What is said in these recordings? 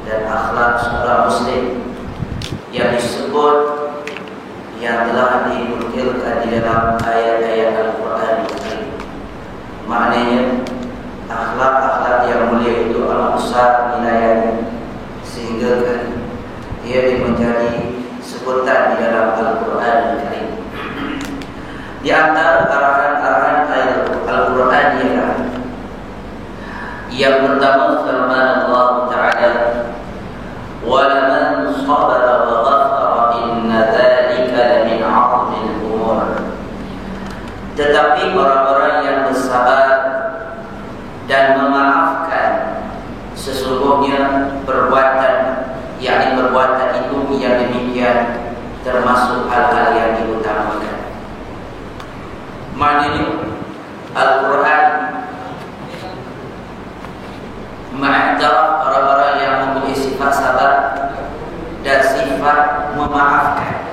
dan akhlak seorang muslim yang disebut yang telah dinukilkan di dalam ayat-ayat Al-Quran. Maknanya akhlak-akhlak yang mulia itu amat besar nilainya, sehingga ia menjadi sebutan di dalam Al-Quran. Di antara arahan-arahan Al-Quran ialah yang pertama firman Allah Ta'ala, وَلَمَنْ صَبَرَ وَغَفَرَ إِنَّ ذَلِكَ لَمِنْ عَظْمِ الْأُمُورِ. Tetapi orang-orang yang bersabar dan memaafkan, sesungguhnya perbuatan itu yang demikian termasuk hal-hal yang diutamakan. Maknanya Al-Quran mengiktiraf orang-orang yang mempunyai sifat sabar dan sifat memaafkan.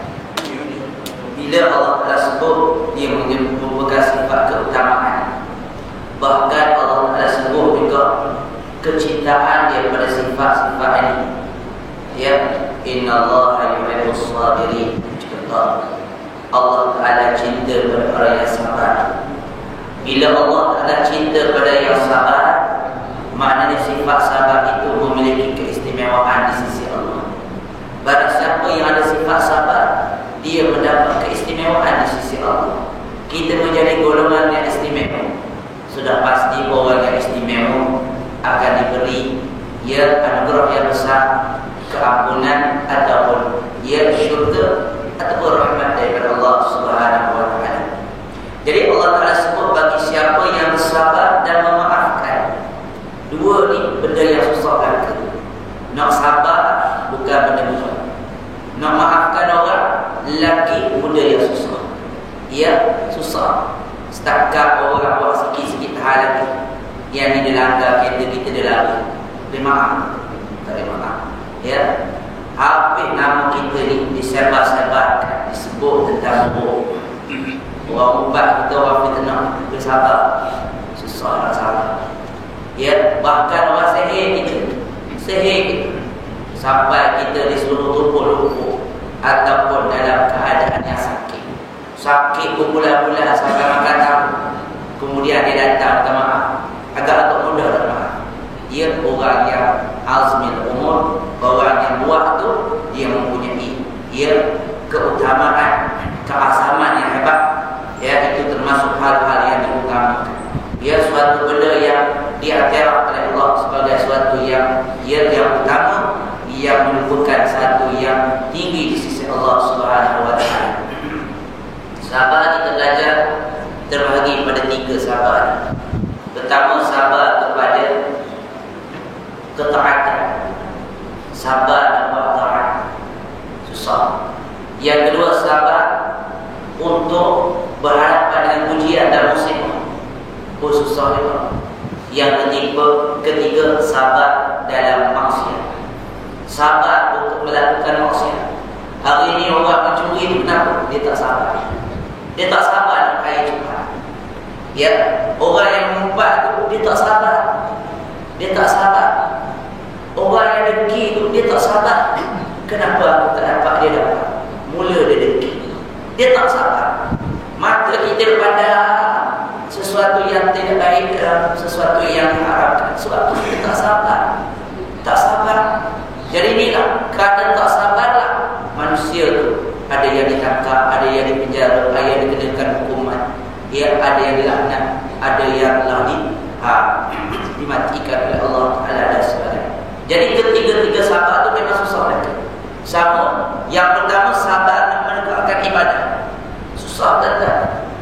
Bila Allah telah sebut, dia merupakan sifat keutamaan. Bahkan Allah telah sebut juga kecintaan dia pada sifat-sifat ini. Ya, innallaha yuhibbus sabirin. Allah Ta'ala cinta pada orang yang sabar. Bila Allah Ta'ala cinta pada yang sabar, maknanya sifat sabar itu memiliki keistimewaan di sisi Allah. Barang siapa yang ada sifat sabar, dia mendapat keistimewaan di sisi Allah. Kita menjadi golongan yang istimewa. Sudah pasti orang yang istimewa akan diberi anugerah yang besar, keampunan ataupun syurga ataupun rahmat daripada Allah Subhanahu wa Ta'ala. Jadi Allah Ta'ala sebut bagi siapa yang bersabar dan memaafkan. Dua ni benda yang susah belaka. Nak sabar bukan benda mudah. Nak maafkan orang lagi benda yang susah. Ya, susah. Setakat orang buat sikit-sikit hal lagi yang dilanggar, kereta kita dia lalu, dia maaf, tak ada maaf. Ya, habis nama kita ni disebar-sebarkan, disebut tentang buruk. Orang ubat kita, orang fitnah, kita sabar. Susah nak sabar. Ya, bahkan orang sihir kita, sampai kita di seluruh tubuh lumpuh ataupun dalam keadaan yang sakit berbulan-bulan sampai makan tahu, kemudian dia datang minta maaf, agak mudah tak maaf. Dia orang yang azmil umur, orang yang buat tu dia mempunyai keutamaan, keasaman yang hebat. Ya, itu termasuk hal-hal yang diutamakan. Suatu benda yang diiktiraf oleh Allah sebagai suatu yang utama, yang merupakan satu yang tinggi di sisi Allah Subhanahu wa Ta'ala. Sabar kita belajar terbahagi pada 3 sabar. Pertama, sabar kepada ketaatan. Sabar dan buat taat susah. Yang kedua, sabar untuk berhadapan dengan ujian dan musibah. Susah juga. Yang ketiga, sabar dalam maksiat. Sabar untuk melakukan maksiat. Hari ini orang mencuri itu kenapa? Dia tak sabar. Dia tak sabar nak kaya cepat. Ya, orang yang mengumpat itu dia tak sabar. Dia tak sabar. Orang yang dengki itu dia tak sabar. Kenapa aku tak dapat, dia dapat? Mula dia dengki. Dia tak sabar. Mata kita pandang sesuatu yang tidak baik, sesuatu yang diharapkan, sebab kita tak sabar. Tak sabar. Jadi inilah kerana tak sabarlah manusia tu ada yang ditangkap, ada yang dipenjara, ada yang dikenakan hukuman, ada yang dilaknat, ada yang dimatikan oleh Allah Ta'ala dan sebagainya. Jadi ketiga-tiga sabar tu memang susah lagi. Sama, yang pertama sabar nak menegakkan ibadah. Susah tak?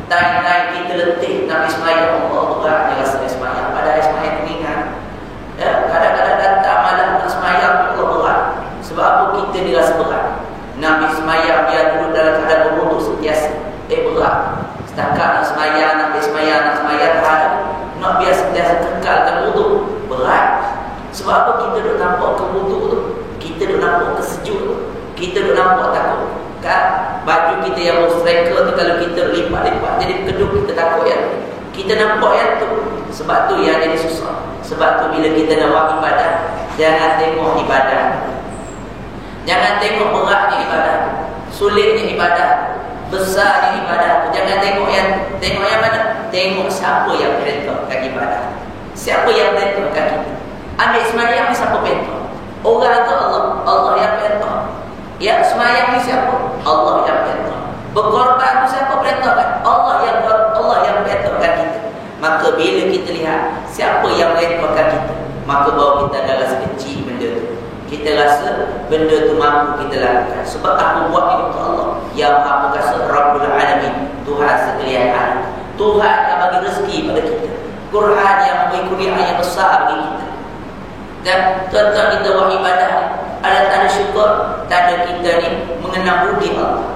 Time-time kita letih nak ismayang, Allah beratnya rasa ismayang. Pada ismayang ringan. Ya, kadang-kadang datang malam nak ismayang, Allah berat. Sebab apa kita dirasa berat? Nak ismayang biar duduk dalam keadaan berwuduk sentiasa. Berat. Setakat nak ismayang, nak biar sentiasa kekalkan wuduk. Berat. Sebab apa kita duduk nampak ke wuduk tu? Kita duduk nampak ke sejuk tu? Kita duduk nampak takut. Kan? Baju kita yang striker tu kalau kita lipat-lipat jadi keduk, kita takut ya. Kita nampak yang tu. Sebab tu yang jadi susah. Sebab tu bila kita nak buat ibadah, Jangan tengok ibadah. Jangan tengok beratnya ibadah, sulitnya ibadah, besarnya ibadah. Jangan tengok yang mana? Tengok siapa yang perintahkan ibadah. Siapa yang perintahkan kita? Ambil sembahyang ni siapa perintah? Orang tu Allah. Allah yang perintah. Ya, sembahyang ni siapa? Allah yang perintah. Berkorban tu siapa perintahkan? Allah yang perintahkan kita. Maka bila kita lihat siapa yang perintahkan kita, maka baru kita ada rasa kecil benda tu. Kita rasa benda tu mampu kita lakukan. Sebab aku buat ini untuk Allah yang Maha Perkasa, Rabbul Alamin, Tuhan sekalian alam. Tuhan yang bagi rezeki pada kita, Quran yang memberi kurniaan yang besar bagi kita. Dan tuan-tuan, kita buat ibadah ni ada tanda syukur, tanda kita ni mengenal budi Allah.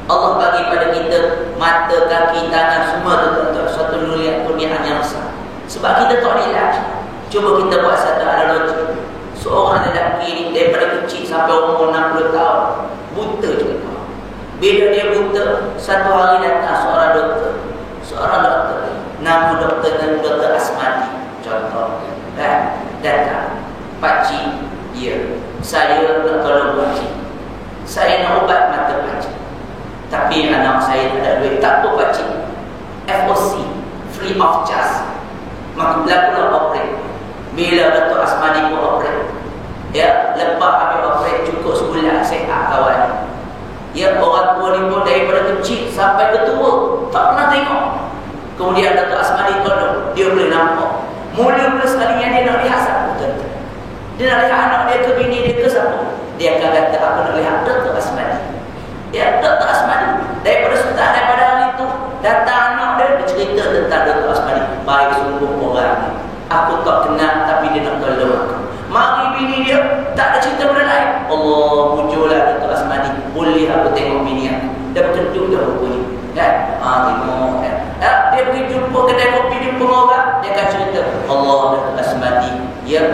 Allah bagi pada kita mata, kaki, tangan, semua tu tuan-tuan, suatu kurniaan yang besar. Sebab kita tak nilai. Cuba kita buat satu analogi. Seorang lelaki ni daripada kecil sampai umur 60 tahun buta juga. Bila dia buta, satu hari datang seorang doktor. Nama doktor Asmadi contoh. Datang, pakcik, saya nak tolong pakcik. Saya nak ubat mata pakcik. Tapi anak saya tak ada duit. Tak apa pakcik, FOC, free of charge. Maka berlakulah operate. Bila Datuk Asmadi pun operate, lepas habis operate cukup sebulan sihat kawan. Orang tua ni pun daripada kecil sampai ke tua tak pernah tengok. Kemudian Datuk Asmadi tolong, dia boleh nampak. Mula-mula sekali yang dia nak lihat siapa tuan-tuan. Dia nak lihat anak dia ke bini dia ke siapa. Dia akan kata aku nak lihat Datuk Asmadi. Datuk Asmadi. Daripada hari itu datang anak dia cerita tentang Datuk Asmadi. Baik sungguh orang ni. Aku tak kenal tapi dia nak tolong aku. Mari bini dia tak ada cerita benda lain. Allah, mujurlah Datuk Asmadi. Boleh aku tengok bini aku. Dah berkenduk dah buku ni. Tengok. Dia pergi jumpa kedai kopi di pengorang. Dia akan cerita, Allah Datuk Asmadi,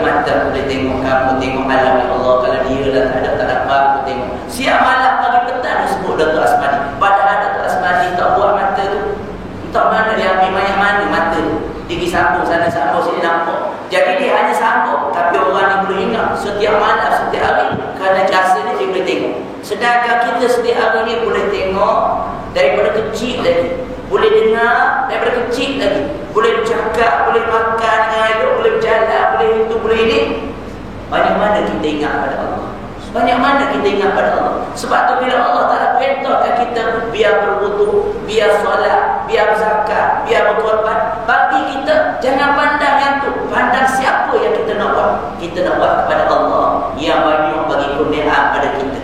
mata boleh tengok kamu, tengok malam ya Allah. Kalau dia dah tak dapat aku tengok. Siap malam pagi petang dia sebut Datuk Asmadi. Padahal Datuk Asmadi tak buat mata tu. Entah mana dia ambil banyak mana mata tu. Dia pergi sambung sana sambung sini nampak. Jadi dia hanya sambung, tapi orang ni boleh ingat setiap malam, setiap hari. Kerana jasa ni dia boleh tengok. Sedangkan kita setiap hari ni boleh tengok daripada kecil lagi. Boleh dengar daripada kecil lagi. Boleh bercakap, boleh makan dengan elok, boleh berjalan, boleh itu, boleh ini. Banyak mana kita ingat pada Allah? Banyak mana kita ingat pada Allah? Sebab tu bila Allah Ta'ala perintahkan kita biar berwudu, biar solat, biar zakat, biar berkorban, bagi kita jangan pandang yang tu. Pandang siapa yang kita nak buat. Kita nak buat kepada Allah yang banyak bagi kurniaan pada kita.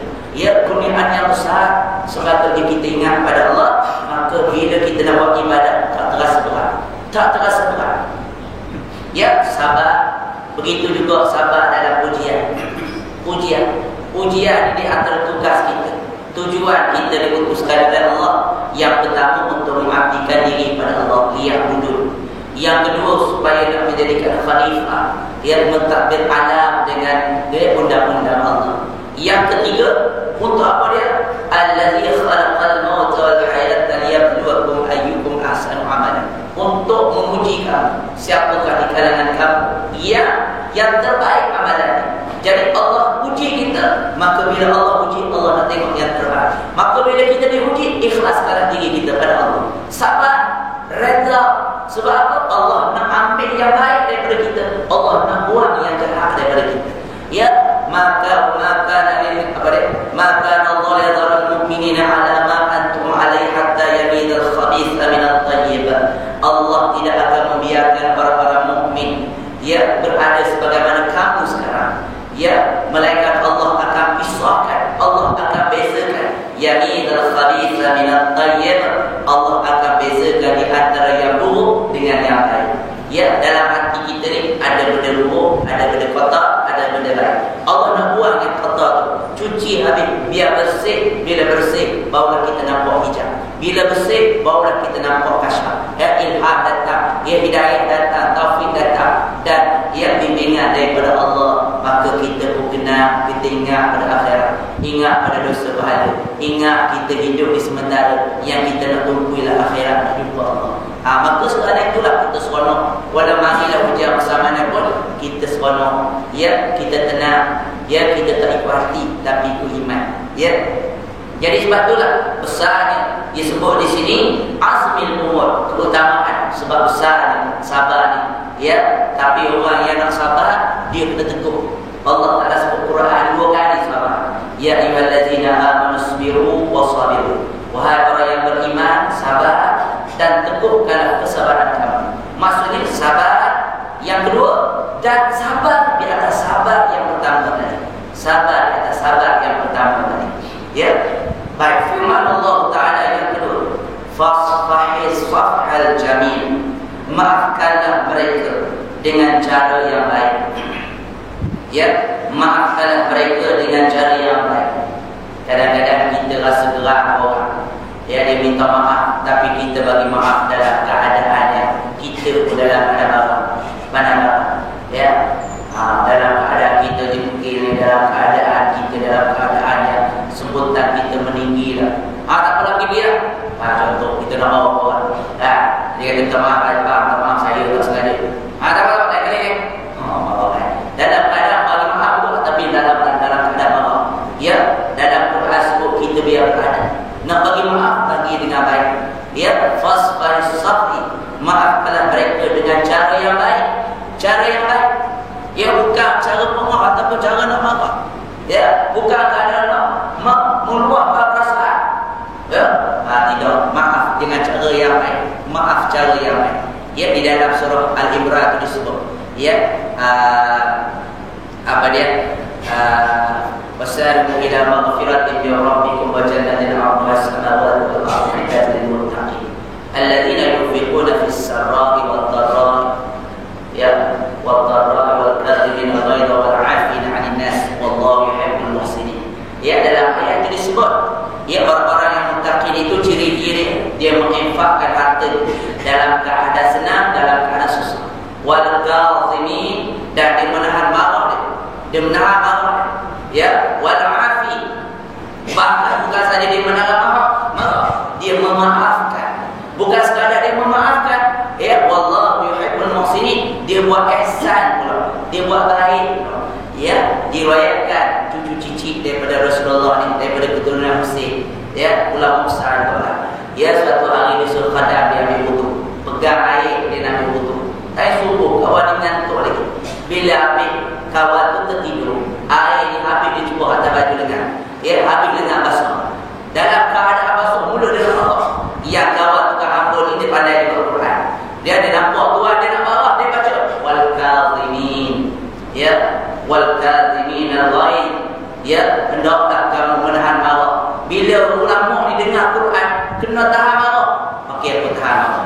Kurniaan yang besar. Sepatutnya kita ingat pada Allah. Maka bila kita nak buat ibadah, tak terasa berat. Tak terasa berat. Sabar. Begitu juga sabar dalam ujian. Ujian ini antara tugas kita. Tujuan kita diutuskan oleh Allah. Yang pertama untuk mengabdikan diri pada Allah, liya'budun. Yang kedua supaya nak menjadikan khalifah, yang mentadbir alam dengan undang-undang Allah. Yang ketiga, untuk apa dia? Allazi khalaqal mauta wal hayata liyabluwakum ayyukum ahsanu amalan. Untuk menguji kamu, siapakah di kalangan kamu yang terbaik amalannya. Jadi Allah uji kita. Maka bila Allah uji, Allah nak tengok yang terbaik. Maka bila kita diuji, ikhlaskanlah diri kita pada Allah. Sabar, redha. Sebab apa? Allah nak ambil yang baik daripada kita. Allah nak buang yang jahat daripada kita. Maka Allah yadhara al-mu'minina ala ma antum alaihi hatta yamidal khabitha minat tayyibah. Allah tidak akan membiarkan orang-orang mukmin berada sebagaimana kamu sekarang. Malaikat Allah akan pisahkan, Allah akan bezakan yamidal khabitha minat tayyibah. Allah akan bezakan di antara yang buruk dengan yang baik. Dalam hati kita ni ada benda buruk, ada benda kotor, ada benda baik. Allah nak buang yang kotor tu, cuci habis, biar bersih. Bila bersih, barulah kita nampak hijab. Bila bersih, barulah kita nampak kasyaf. Ilham datang, hidayah datang, taufik datang, dan bimbingan daripada Allah. Maka kita pun kenal, kita ingat pada akhirat, ingat pada dosa pahala, ingat kita hidup di sementara yang kita nak tumpuilah akhirat, nak jumpa Allah. Maka sekarang itulah kita seronok. Walau marilah hujan bersama pun kita seronok. seronok, ya, kita tenang, ya, kita tak ikut hati tapi ikut iman, ya. Jadi sebab itulah besarnya disebut di sini azmil umur, keutamaan sebab besarnya sabar ni, ya. Tapi orang yang nak sabar dia kena teguh. Allah Taala sebut Quran 2 kali sabar. Ya ayyuhallazina amanu sabiru wasabiru. Wahai orang yang beriman, sabar dan teguhkanlah kesabaran kamu. Maksudnya sabar yang kedua dan sabar di atas sabar yang pertama tadi. Sabar di atas sabar yang pertama tadi. Ya. Baik, firman Allah Taala yang kedua, fasfahiz safhal jamil. Maafkanlah mereka dengan cara yang baik. Ya, maafkanlah mereka dengan cara yang baik. Kadang-kadang kita rasa gerak orang, ya, dia minta maaf, tapi kita bagi maaf dalam keadaan yang kita pun dalam keadaan mana, ya, dalam keadaan kita dipukul, dalam keadaan kita dalam keadaan yang sebutan kita meninggi lah. Tak apa lagi dia. Contoh kita nak bawa orang, dia minta maaf, minta maaf saya tak sengaja. Tak apa tak kena ni. Dalam keadaan bagi maaf pun, tapi dalam keadaan maaf. Ya, dalam Quran sebut kita biar berada. Nak bagi maaf bagi dengan baik. Ya, fasfahis safhi. Maafkanlah mereka dengan cara yang baik. Cara yang baik. Ya, bukan cara pengaruh ataupun cara nak marah. Ya, bukan keadaan nak meluapkan perasaan. Ya, tidak. Maaf dengan cara yang baik. Maaf cara yang baik. Ya, di dalam surah Al-Imran itu disebut. Ya, apa dia? Wasari'u ila maghfiratin min rabbikum wa jannatin 'arduha as-samawati wal ardu 'iddat lil muttaqin alladziina yunfiquna fis sarra'i wad dharra'i, ya, wad dharra'i wal kadhibina al-ghayza wal 'afina 'anil nas wallahu yuhibbul muhsinin. Ya, dalam ayat itu disebut, ya, orang-orang yang muttaqin itu ciri-ciri dia menginfakkan harta dalam keadaan senang, dalam keadaan susah. Wal kadhimin, dan dia menahan marah dia menahan marah. Ya, wal afi, bahkan bukan saja dia menahan marah, dia memaafkan. Bukan sekadar dia memaafkan, ya, wallahu yuhibbul muhsinin, dia buat ihsan pula, dia buat baik pula. Ya, diriwayatkan cucu cicit daripada Rasulullah ni, daripada keturunan Muslim, ya, ulama besar itulah. Ya, suatu hari dia suruh khadam dia ambil wudu, pegang air dia nak ambil wudu. Tapi subuh kawan dia ngantuk lagi. Bila ambil, kawan tu tertidur. Air ni habis dia cuba atas baju lengan. Ya, habis lengan basah. Dalam keadaan basah, mulut dia nampak. Yang kawan tu kan hamba ni, dia pandai juga Quran. Dia ada nampak Tuhan, dia nak marah, dia baca wal kadhimin. Ya, wal kadhimin al-ghaid. Ya, hendaklah kamu menahan marah. Bila ulama ni dengar Quran, kena tahan marah. Okey, aku tahan marah.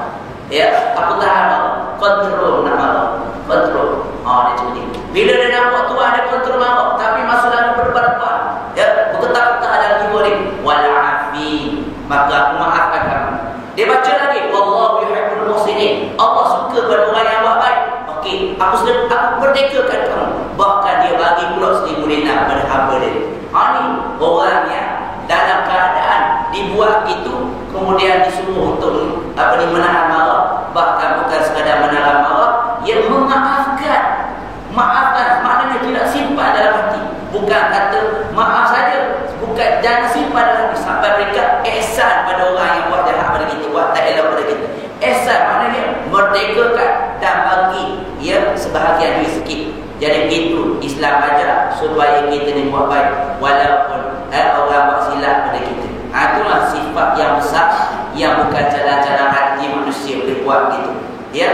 Ya, aku tahan marah. Kontrol nak marah. Kontrol. Dia cakap ni. Bila dia nampak Tuhan, dia kontrol marah. Tapi masa lalu berdebar-debar. Ya, bergetar-getar dalam jiwa dia. Wal-afi. Maka aku maafkan kamu. Dia baca lagi. Wallahu yuhibbul muhsinin. Allah suka pada orang yang buat baik. Okey, aku merdekakan kamu. Bahkan dia bagi pula 1,000 dinar pada hamba dia. Ni orang yang dalam keadaan dibuat gitu, kemudian disuruh untuk menahan marah. Bahkan bukan sekadar menahan marah, ia memaafkan. Maafkan maknanya tidak simpan dalam hati. Bukan kata maaf saja, bukan, jangan simpan dalam hati sampai mereka ihsan pada orang yang buat jahat pada kita, buat tak elok pada kita. Ihsan maknanya merdekakan dan bagi ia sebahagian duit sikit. Jadi itu Islam ajar supaya kita ni buat baik walaupun orang buat silap pada kita. Itulah sifat yang besar yang bukan cara-cara hati manusia boleh buat gitu. Ya.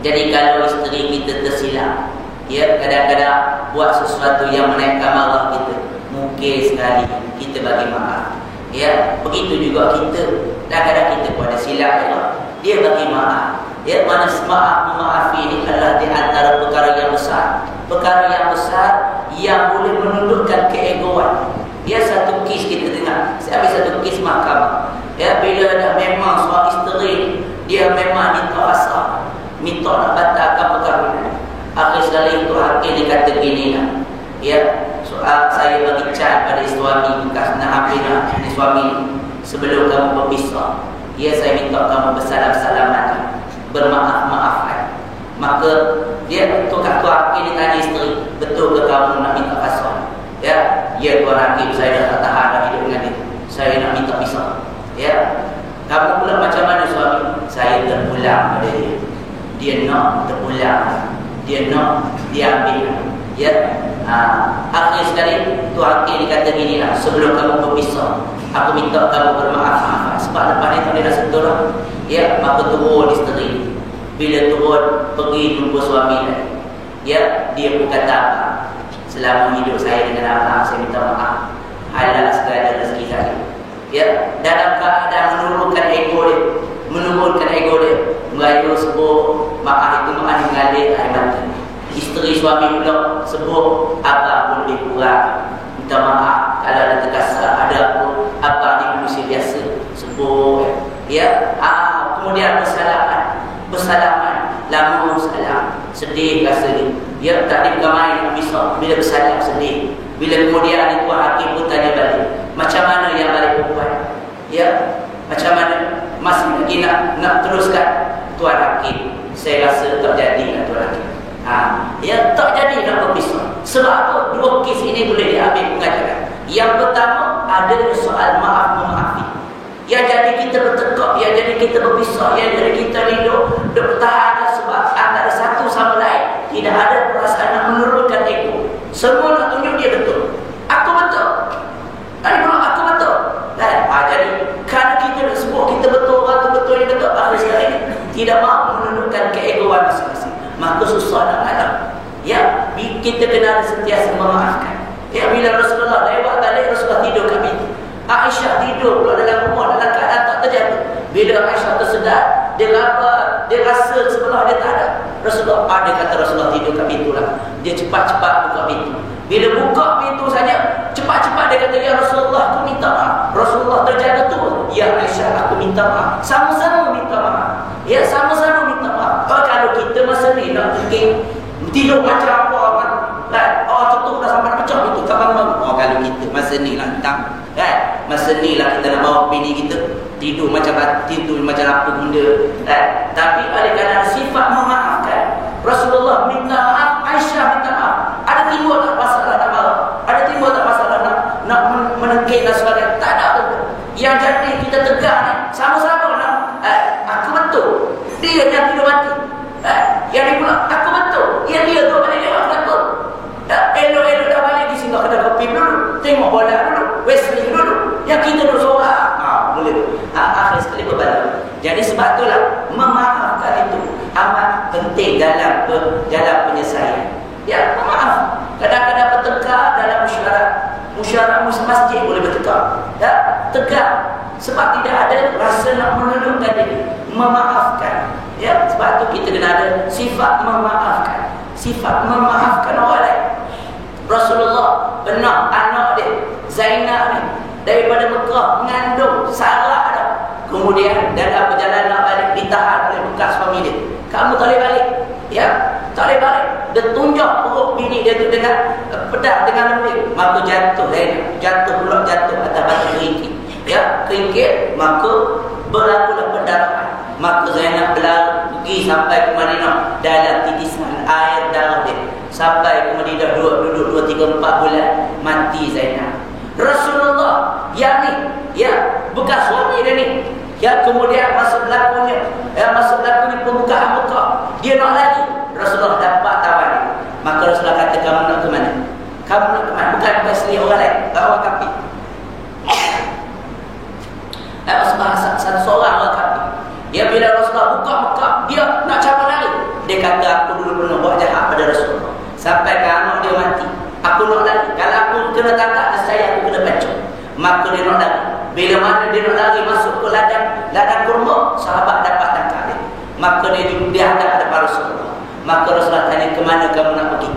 Jadi kalau isteri kita tersilap, ya, kadang-kadang buat sesuatu yang menaikkan marah kita, mungkin sekali kita bagi maaf. Ya, begitu juga kita. Kadang-kadang kita pun ada silap, ya, dia bagi maaf. Ya, mana maaf memaafi ini adalah di antara perkara yang besar. Perkara yang besar yang boleh menundukkan keegoan. Ya, satu kes kita dengar. Saya ambil satu kes mahkamah. Ya, bila dah memang suami isteri dia memang diterasa minta nak batalkan perkahwinan. Akhir sekali itu hakim dia kata gini lah. Ya, soal saya bagi cat pada suami bekas nak ambil nak ini suami sebelum kamu berpisah. Ya, saya minta kamu bersalam-salaman, bermaaf-maafkan. Maka dia tukar hakim dia tanya isteri, betul ke kamu nak minta kasuhan? Ya, ya tuan hakim, saya dah tak tahan dah hidup dengan dia. Saya nak minta pisah. Ya, kamu pula macam mana suami? Saya terpulang pada dia. Dia nak terpulang. Dia nak diambil. Ya, akhir sekali tu hakim dia kata gini lah, sebelum kamu berpisah, aku minta kamu bermaaf. Sebab lepas ni tak boleh dah sentuh dah. Ya, maka turun isteri. Bila turun pergi jumpa suami dia. Ya, dia pun kata apa? Selama hidup saya dengan abang, saya minta maaf. Halal segala rezeki saya. Ya, dalam keadaan menurunkan ego dia, merayu sebut maaf itu maaf mengalir air mata. Isteri suami pula sebut abang pun lebih kurang, minta maaf kalau ada terkasar, ada apa ni manusia biasa sebut. Ya, kemudian bersalaman, lama salam, sedih rasa dia. Ya, tadi bukan main nak pisah, bila bersalam sedih. Bila kemudian itu hakim pun tanya balik, macam mana yang balik perempuan? Ya, macam mana? Masih lagi nak teruskan? Tuan hakim, saya rasa tak jadi tuan hakim. Ya, tak jadi nak berpisah. Sebab apa? Dua kes ini boleh diambil pengajaran. Yang pertama, ada soal maaf memaafi. Yang jadi kita bertekak, yang jadi kita berpisah, yang jadi kita hidup bertahan sebab antara satu sama lain tidak ada perasaan nak menurunkan ego. Semua nak tunjuk dia betul. Aku betul. Tadi pula aku betul. Jadi kalau kita nak sebut kita betul, orang tu betul, dia betul, akhir sekali tidak mahu menundukkan keegoan masing-masing. Maka susah nak ngalah. Ya, kita kena sentiasa memaafkan. Ya, bila Rasulullah lewat balik, Rasulullah tidur kat pintu. Aisyah tidur pula dalam rumah dalam keadaan tak terjaga. Bila Aisyah tersedar, dia rasa sebelah dia tak ada. Rasulullah kata Rasulullah tidur kat pintu lah. Dia cepat-cepat buka pintu. Bila buka pintu saja, cepat-cepat dia kata, ya Rasulullah, aku minta maaf. Rasulullah terjaga tu, ya Aisyah, aku minta maaf. Sama-sama minta maaf. Ya, sama-sama minta maaf. Kalau kita masa ni nak fikir tidur macam apa kan? Tutup dah sampai pecah itu kapan mau? Kalau kita masa ni lah hitam, kan? Masa ni lah kita nak bawa bini kita tidur macam apa benda, kan? Tapi oleh kerana sifat memaafkan, Rasulullah minta maaf, Aisyah minta maaf. Ada timbul tak masalah nak marah? Ada timbul tak masalah nak menekik dan sebagainya? Tak ada tu. Yang jadi kita tegak ni sama-sama nak aku betul, dia yang hidup mati. Yang dia pula aku betul, yang dia tu balik lewat aku. Elok-elok dah balik di sini kena kopi dulu, tengok bola dulu, Wesley dulu, yang kita dulu sorak. Boleh tu. Akhir sekali berbalik. Jadi sebab itulah memaafkan itu amat penting dalam penyelesaian. Ya, maaf. Kadang-kadang bertengkar dalam musyawarah masjid boleh bertengkar. Ya, tegak. Sebab tidak ada rasa nak menundukkan diri, memaafkan. Ya, sebab tu kita kena ada sifat memaafkan. Sifat memaafkan orang lain. Rasulullah pernah anak dia Zainab ni daripada Mekah mengandung Sarah dah. Kemudian dalam perjalanan nak balik ditahan oleh bekas suami dia. Kamu tak boleh balik. Ya, tak boleh balik. Dia tunjuk perut bini dia tu dengan pedang, dengan lembing. Maka jatuh atas batu keringkit. Ya, keringkit, maka berlakulah pendarahan. Maka Zainab berlari pergi sampai ke Madinah dalam titisan air darah dia. Sampai ke Madinah duduk 2, 3, 4 bulan, mati Zainab. Rasulullah yang ni, ya, bekas suami dia ni, ya, kemudian masa berlakunya pembukaan Mekah, dia nak lari. Rasulullah dapat tawan dia. Maka Rasulullah kata, kamu nak ke mana? Kamu nak ke mana? Bukan isteri orang lain, orang kafir. Satu seorang orang kafir. Ya, bila Rasulullah buka Mekah, dia nak capai lari. Dia kata, aku dulu pernah buat jahat pada Rasulullah sampai ke anak dia mati. Aku nak lari. Kalau aku kena tangkap, saya aku kena pancung. Maka dia nak lari. Bila mana dia nak lari masuk ke ladang kurma, sahabat dapat tangkap dia. Maka dia hadap hadapan Rasulullah. Maka Rasulullah tanya, ke mana kamu nak pergi?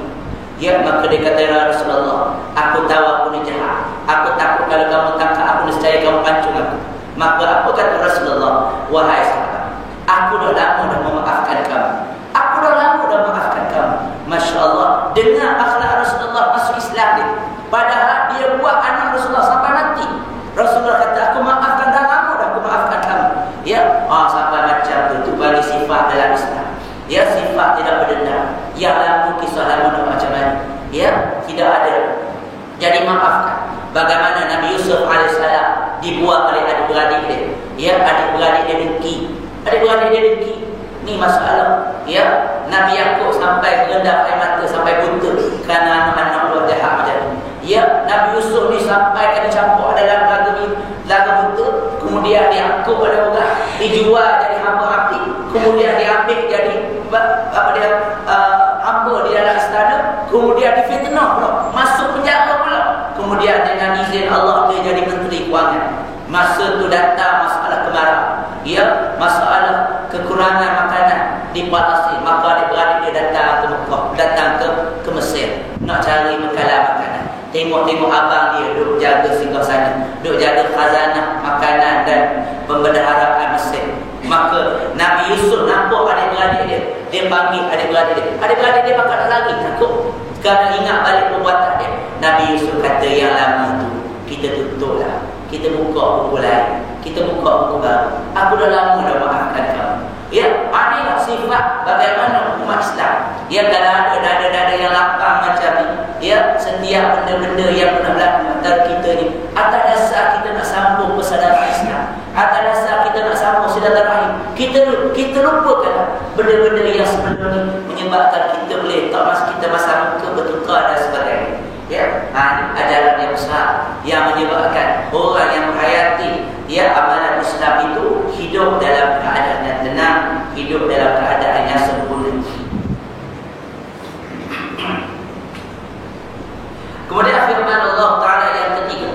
Ya, maka dia kata, ya Rasulullah, aku tahu aku ni jahat. Aku takut kalau kamu tangkap aku, nescaya kamu pancung aku. Maka apa kata Rasulullah? Wahai sahabat, aku dah lama dah memaafkan kamu. Aku dah lama dah memaafkan kamu. Masya Allah, dengar akhlak Rasulullah masuk Islam dia. Padahal dia buat anak Rasulullah sampai mati. Rasulullah kata, aku maafkan, dah lama dah aku maafkan kamu. Ya, sahabat macam tu bagi sifat dalam Islam. Ya, sifat sifat tidak berdendam. Yang lalu kisah lalu macam mana? Ya, tidak ada. Jadi maafkan. Bagaimana Nabi Yusuf AS dibuang oleh adik-beradik dia. Ya, adik-beradik dia dengki. Adik-beradik dia dengki. Ni masalah. Ya, Nabi Yakub sampai merendam air mata sampai buta kerana anak-anak luar jahat macam ni. Ya, Nabi Yusuf ni sampai kena campur dalam laga buta. Kemudian Yakub ada orang dijual jadi hamba api. Kemudian diambil jadi hamba di dalam istana. Kemudian difitnah pula, masuk penjara pula. Kemudian dengan izin Allah dia jadi menteri kewangan. Masa tu datang masalah kemarau, ya, masalah kekurangan makanan di Palestin. Maka adik-beradik dia datang ke Mekah, datang ke Mesir nak cari makanan makanan. Tengok-tengok abang dia duk jaga singgahsana, duk jaga khazanah makanan dan pembendaharaan Mesir. Maka Nabi Yusuf nampak adik-beradik dia, dia panggil adik-beradik dia. Adik-beradik dia bakal nak lari, takut kerana ingat balik perbuatan dia. Nabi Yusuf kata, yang lama tu kita tutuplah, kita buka buku lain, kita buka buku baru. Aku dah lama dah maafkan kamu. Ya, inilah sifat bagaimana umat Islam. Ya, kalau ada dada-dada yang lapang macam ni, ya, setiap benda-benda yang pernah berlaku antara kita ni, atas dasar kita nak sambung persaudaraan Islam, atas dasar kita nak sambung silaturahim, kita lupakan benda-benda yang sebelum ni menyebabkan kita boleh tak masuk kita masa muka bertukar dan sebagainya. Ya, ini ajaran yang besar yang menyebabkan orang yang menghayati ya amalan Islam itu hidup dalam keadaan yang tenang, hidup dalam keadaan yang sempurna. Kemudian firman Allah Ta'ala yang ketiga,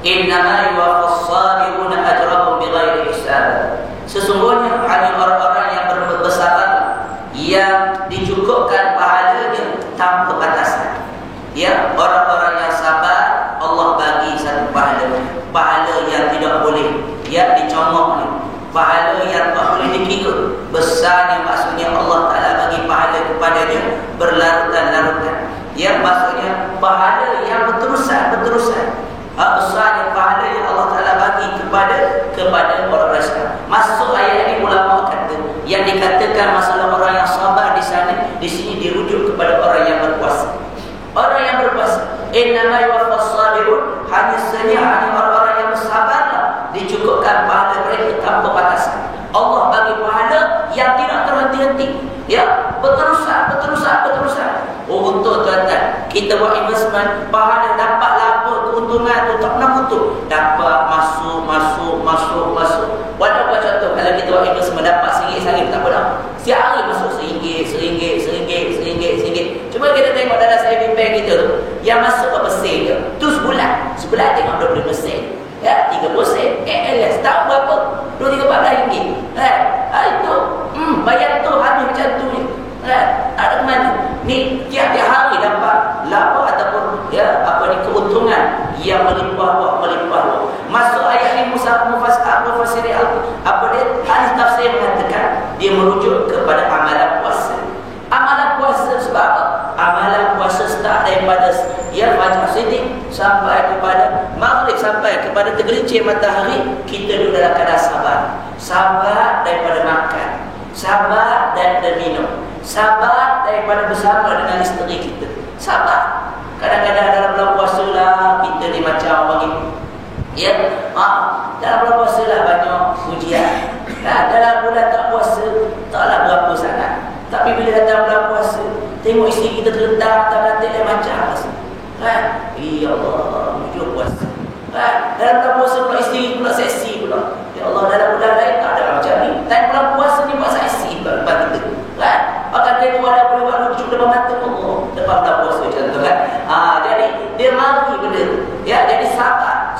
innama yuwaffas sabiruna ajrahum bighairi hisab. Sesungguhnya hanya orang-orang yang bersabar yang dicukupkan pahalanya tanpa batasan. Ya, orang-orang yang sabar Allah bagi satu pahala yang tidak boleh ya dicomok ni, pahala yang tak boleh dikira. Besarnya maksudnya Allah Ta'ala bagi pahala kepadanya berlarutan-larutan. Ya, maksudnya pahala yang berterusan. Besarnya pahala yang Allah Ta'ala bagi kepada orang Islam. Masuk ayat ini ulama kata yang dikatakan masalah orang yang sabar di sana, di sini dirujuk kepada orang yang berpuasa. Orang yang berpuasa, innama yuwaffas sabirun, hanya orang-orang yang bersabarlah dicukupkan pahala mereka tanpa batasan. Allah bagi pahala yang tidak terhenti-henti, ya, berterusan. Oh, untuk tuan-tuan, kita buat investment, pahala dapatlah apa keuntungan tu tak pernah putus, dapat masuk. Walaupun contoh kalau kita buat investment dapat RM1 sehari tak apa dah. Setiap hari masuk RM1. Cuma kita tengok dalam saving bank kita tu, yang masuk berapa sen je? Tu sebulan tengok 20 sen. Ya, 30 sen. ALS tahu berapa? 2-3-14 ringgit. Itu bayar tu habis macam tu je. Ada mana? Ni tiap-tiap hari dapat laba ataupun ya apa ni keuntungan yang melimpah ruah. Masuk ayat ni mufassir apa dia ahli tafsir mengatakan dia merujuk kepada amalan puasa. Amalan puasa sebab apa? Amalan puasa start daripada ya fajar siddiq sampai kepada maghrib, sampai kepada tergelincir matahari, kita duduk dalam keadaan sabar. Sabar daripada makan, sabar daripada minum, sabar daripada bersama dengan isteri kita. Sabar. Kadang-kadang dalam bulan puasa lah kita ni macam orang ini. Ya, dalam bulan puasa lah banyak ujian. Dalam bulan tak puasa taklah berapa sangat. Tapi bila datang bulan puasa, tengok isteri kita terletak atas katil yang macam ya Allah, hujung puasa. Dalam bulan puasa pula isteri pula seksi pula. Ya Allah, dalam bulan lain tak ada macam ni. Tapi bulan puasa ni buat seksi depan kita. Orang kata tu ada boleh buat lucu depan mata Allah depan bulan puasa contoh kan. Jadi dia mari benda tu. Ya, jadi sabar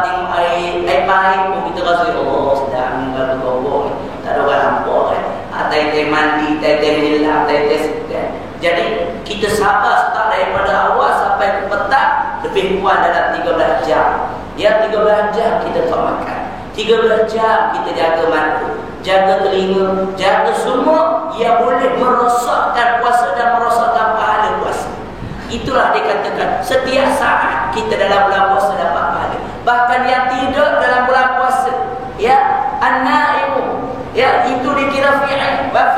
tengok air pahit pun kita rasa Allah sedang kalau kau tak ada orang nampak kan. Tai-tai mandi, tai-tai menyelam, tai-tai kan. Jadi kita sabar start daripada awal sampai ke petang, lebih kurang dalam 13 jam. Ya, 13 jam kita tak makan, 13 jam kita jaga mata, jaga telinga, jaga semua yang boleh merosakkan puasa dan merosakkan pahala puasa. Itulah dikatakan setiap saat kita dalam bulan puasa dapat pahala. Bahkan yang tidak dalam bulan puasa, ya, an-naimu, ya, itu dikira fi'il. Wa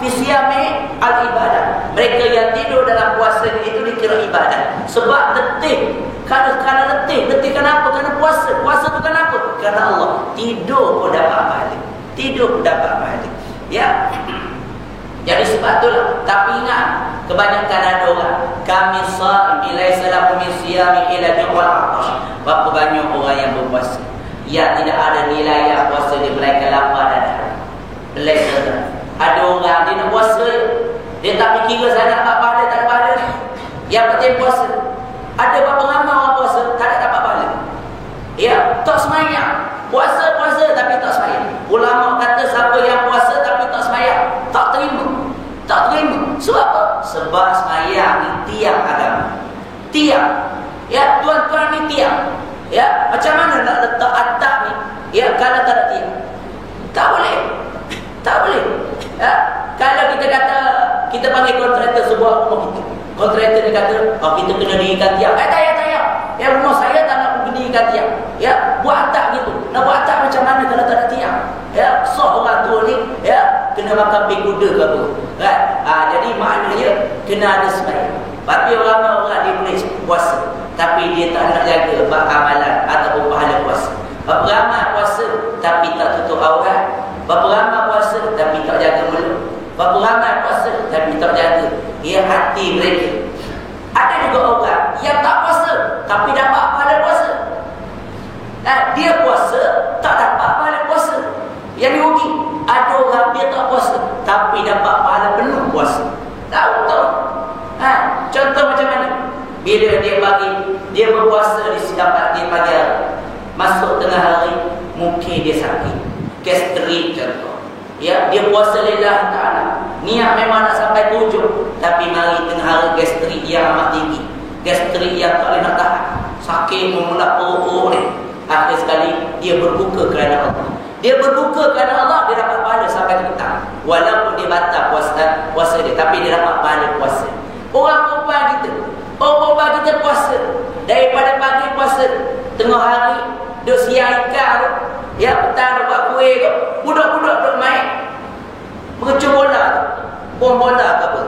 fi siyami al-ibadah. Mereka yang tidur dalam puasa itu dikira ibadah. Sebab letih. Kerana letih kenapa? Kerana puasa. Puasa tu kenapa? Kerana Allah. Tidur pun dapat pahala. Tidur pun dapat pahala. Ya. Jadi sebab itulah. Tapi ingat, kebanyakan ada orang, kami sha'im laisa lahu min siyami illa ju'al 'atash. Berapa banyak orang yang berpuasa yang tidak ada nilai yang puasa dia, melainkan lapar dan haus. Belaka. Ada orang dia nak puasa, dia tak fikir saya nak dapat pahala tak dapat pahala. Yang penting puasa. Ada berapa ramai orang puasa tak dapat pahala. Ya, tak semayang. Puasa tapi tak semayang. Ulama kata siapa yang puasa tapi tak semayang, tak terima. Tak terima. Sebab apa? Sebab semayang ni tiang agama. Tiang. Ya, tuan-tuan ni tiang. Ya, macam mana nak letak atap ni? Ya, kalau tak ada tiang. Tak boleh. Tak boleh. Ya, kalau kita kata kita panggil kontraktor sebuah rumah kita. Kontraktor dia kata, "Oh, kita kena dirikan tiang." Tak payah. Ya, rumah saya tak nak dirikan tiang. Ya, buat atap gitu. Nak buat atap macam mana kalau tak ada tiang? Ya, soh orang tua ni, ya, kena makan pig kuda ke apa? Kan? Jadi maknanya kena ada sembahyang. Tapi orang dia boleh puasa, tapi dia tak nak jaga amalan ataupun pahala puasa. Berapa ramai puasa tapi tak tutup aurat? Berapa ramai puasa tapi tak jaga mulut? Berapa ramai puasa tapi tak jaga hati mereka? Ada juga orang yang tak puasa tapi dapat pahala puasa. Dia puasa tak dapat pahala puasa. Yang dirugi, ada orang dia tak puasa tapi dapat pahala penuh puasa. Tahu tak? Contoh macam mana? Bila dia berpuasa di sidapat di pagi hari, masuk tengah hari, mungkin dia sakit, gastrik contoh. Ya, dia puasa lillahi ta'ala, niat memang nak sampai ke ujung, tapi mari tengah hari gastrik yang amat tinggi, gastrik yang tak boleh nak tahan, sakit memulak perut ni. Akhir sekali dia berbuka kerana Allah. Dia berbuka kerana Allah, dia dapat pahala sampai ke petang. Walaupun dia batal puasa dia, tapi dia dapat pahala puasa. Orang perempuan kita puasa daripada pagi puasa, tengah hari duk siang ikan tu, ya, petang duk buat kuih tu, budak-budak duk main mengecup bola tu, bom bola ke apa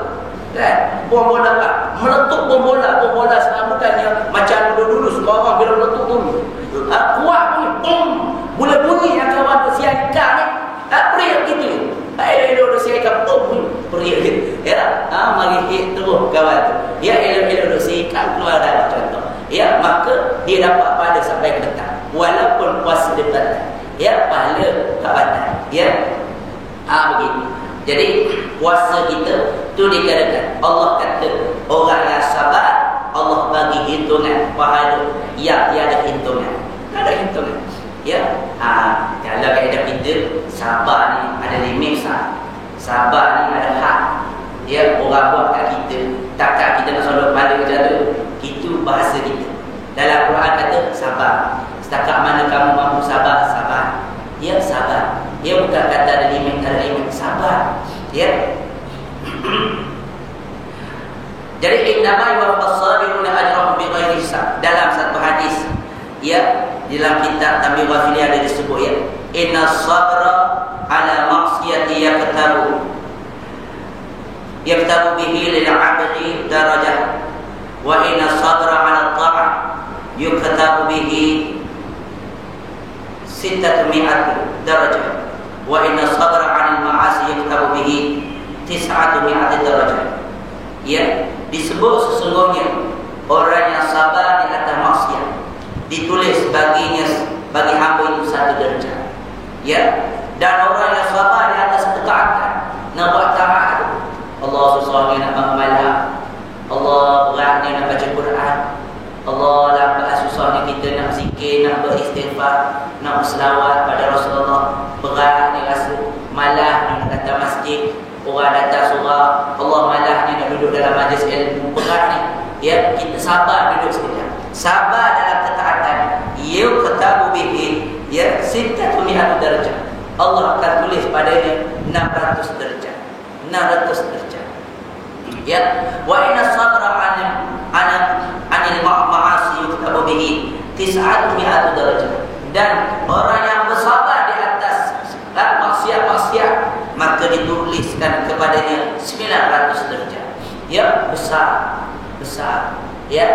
kan, bom bola kan, meletup bom bola sekarang bukannya macam dulu semua orang bila meletup dulu kuat bunyi, bom, boleh bunyi yang kawan duk siang ikan ni, periuk gitu. Elok-elok duk siang ikan, bom, periuk gitu. Ya, mari hit terus kawan tu. Ya, elok-elok duk siang ikan keluar darah contoh. Ya, maka dia dapat pahala sampai ke petang. Walaupun puasa dia batal. Ya, pahala tak batal. Ya. Begitu. Jadi puasa kita tu dikatakan Allah kata orang yang sabar Allah bagi hitungan pahala yang tiada hitungan. Tak ada hitungan. Ya. Kalau kaedah kita sabar ni ada limit sah. Sabar ni ada had. Ya, orang buat kat kita, takkan kita nak sodok kepala macam tu. Itu bahasa kita. Dalam Quran kata sabar. Setakat mana kamu mampu sabar, sabar. Ya, sabar. Ya, bukan kata ada limit, sabar. Ya. Jadi innama yuwaffas sabiruna ajrahum bighairi hisab. Dalam satu hadis, ya, dalam kitab Tambih Ghafili ada disebut, ya, inna sabra ala maksiyati yaktabu bihi lil 'abdi darajah wa inna sabra ala ta'ah yuktabu bihi 600 darajah wa inna sabra 'ala al-ma'asi yaktabu bihi 900 darajah. Ya, disebut sesungguhnya orang yang sabar di atas maksiat ditulis bagi hamba itu 1 darjah. Ya, dan orang yang sabar di atas ketaatan, nak buat taat, Allah susahnya nak mengamalkan, Allah beratnya nak baca Quran, Allah lambat susahnya kita nak zikir, nak beristighfar, nak berselawat pada Rasulullah, beratnya rasa, malahnya nak datang masjid, orang datang surah, Allah malahnya nak duduk dalam majlis ilmu, beratnya. Ya, kita sabar duduk sekejap, sabar dalam ketaatan, yuqtabu bihi, ya, 600 darjah. Allah akan tulis padanya 600 darjah. 600 darjah. Ya, wa inna sabra anil ma'asi yuqtabu bihi 900 darjah. Dan orang yang bersabar di atas maksiat-maksiat maka dituliskan kepadanya 900 derajat. Ya, besar. Ya.